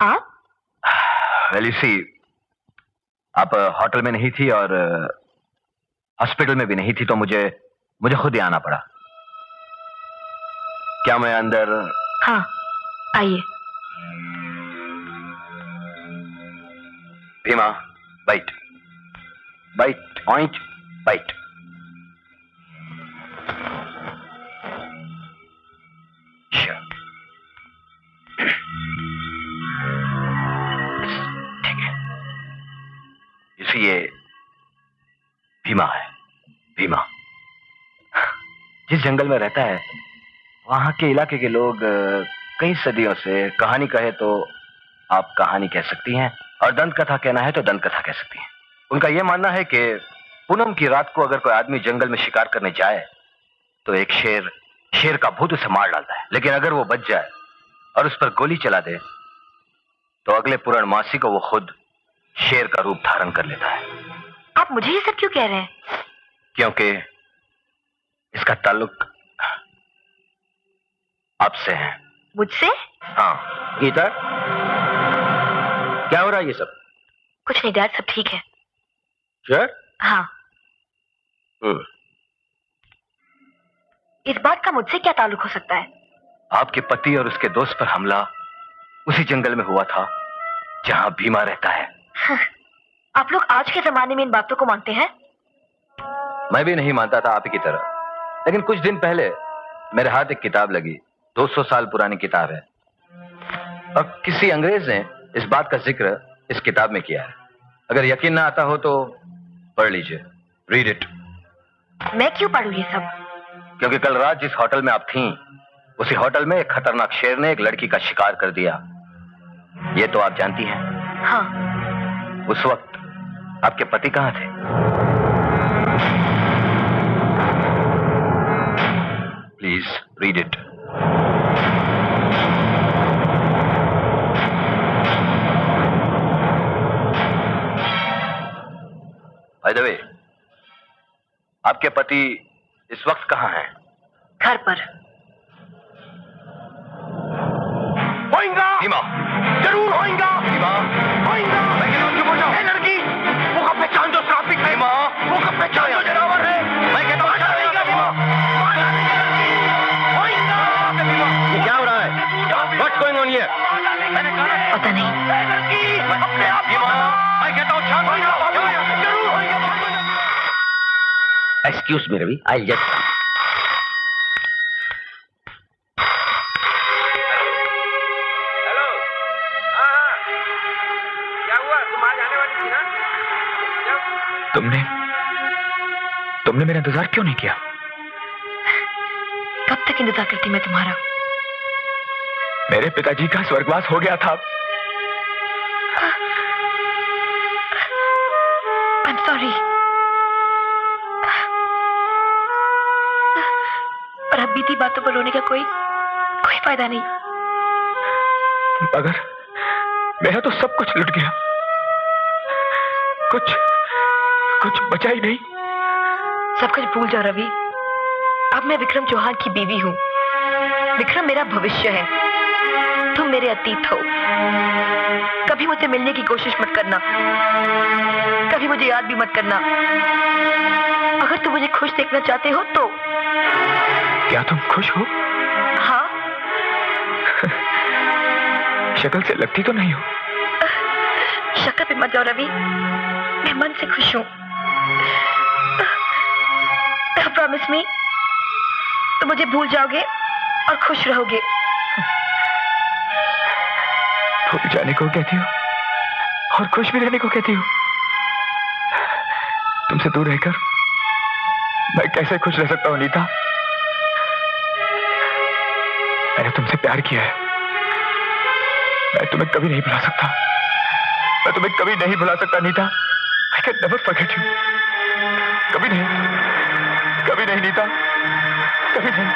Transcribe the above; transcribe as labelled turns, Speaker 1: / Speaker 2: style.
Speaker 1: आप?
Speaker 2: Well you see, आप hotel में नहीं थी और हॉस्पिटल में भी नहीं थी, तो मुझे खुद ही आना पड़ा। क्या मैं अंदर?
Speaker 1: हाँ, आइए।
Speaker 2: Bhima, byte byte point byte. ठीक है, इसी ये भीमा है। भीमा जिस जंगल में रहता है, वहां के इलाके के लोग कई सदियों से, कहानी कहे तो आप कहानी कह सकती हैं, और दंत कथा कहना है तो दंत कथा कह सकती हैं। उनका यह मानना है कि पूनम की रात को अगर कोई आदमी जंगल में शिकार करने जाए तो एक शेर का भूत उसे मार डालता है, लेकिन अगर वो बच जाए और उस पर गोली चला दे तो अगले पूर्णमासी को वो खुद शेर का रूप धारण कर लेता है।
Speaker 1: आप मुझे ये सब क्यों कह रहे हैं?
Speaker 2: क्योंकि इसका ताल्लुक आपसे है।
Speaker 1: मुझसे?
Speaker 2: हाँ। गीता, क्या हो रहा है ये सब?
Speaker 1: कुछ नहीं डैड, सब ठीक है।
Speaker 2: श्योर?
Speaker 1: हाँ। इस बात का मुझसे क्या ताल्लुक हो सकता है?
Speaker 2: आपके पति और उसके दोस्त पर हमला उसी जंगल में हुआ था जहां भीमा रहता है।
Speaker 1: आप लोग आज के जमाने में इन बातों को मानते हैं?
Speaker 2: मैं भी नहीं मानता था आप ही की तरह, लेकिन कुछ दिन पहले मेरे हाथ एक किताब लगी। 200 साल पुरानी किताब है, और किसी अंग्रेज ने इस बात का जिक्र इस किताब में किया है। अगर यकीन ना आता हो तो पढ़ लीजिए, रीड इट।
Speaker 1: मैं क्यों पढ़ूं ये सब?
Speaker 2: क्योंकि कल रात जिस होटल में आप थीं, उसी होटल में एक खतरनाक शेर ने एक लड़की का शिकार कर दिया। ये तो आप जानती हैं।
Speaker 1: हाँ।
Speaker 2: उस वक्त आपके पति कहाँ थे? Please read it. By the way, आपके पति इस वक्त कहाँ हैं?
Speaker 1: घर पर।
Speaker 2: होएगा भीमा, जरूर होएगा भीमा, होएगा। मैं कहता हूँ चुप हो जाओ। लड़की, वो कब पहचान दो ट्रैफिक है भीमा, वो कब पहचान दो जनावर है। मैं कहता हूँ होएगा भीमा, होएगा भीमा। ये क्या हो रहा है? What's going on here? मैंने कहा
Speaker 1: पता नहीं।
Speaker 2: लड़की, अपने आप भीमा, मैं कहता हूँ शांत हो जाओ, जरूर होएगा। Excuse me, Ravi, I'll just come.
Speaker 3: तुमने मेरा इंतजार क्यों नहीं किया?
Speaker 1: कब तक इंतजार करती मैं तुम्हारा?
Speaker 3: मेरे पिताजी का स्वर्गवास हो गया था।
Speaker 1: I'm sorry। पर अब बीती बातों पर रोने का कोई फायदा नहीं।
Speaker 3: मगर मेरा तो सब कुछ लुट गया, कुछ बचा ही नहीं।
Speaker 1: सब कुछ भूल जाओ रवि। अब मैं विक्रम चौहान की बीवी हूँ। विक्रम मेरा भविष्य है, तुम मेरे अतीत हो। कभी मुझसे मिलने की कोशिश मत करना, कभी मुझे याद भी मत करना। अगर तुम मुझे खुश देखना चाहते हो तो।
Speaker 3: क्या तुम खुश हो?
Speaker 1: हाँ।
Speaker 3: शक्ल से लगती तो नहीं हो।
Speaker 1: शक्ल पे मत जाओ रवि, मैं मन से खुश हूँ। प्रॉमिस मी, तुम मुझे भूल जाओगे और खुश रहोगे।
Speaker 3: भूल जाने को कहती हो और खुश भी रहने को कहती हो। तुमसे दूर रहकर मैं कैसे खुश रह सकता हूं नीता? मैंने तुमसे प्यार किया है, मैं तुम्हें कभी नहीं भुला सकता। मैं तुम्हें कभी नहीं भुला सकता Nita. I can never forget you। कभी नहीं नीता, कभी नहीं।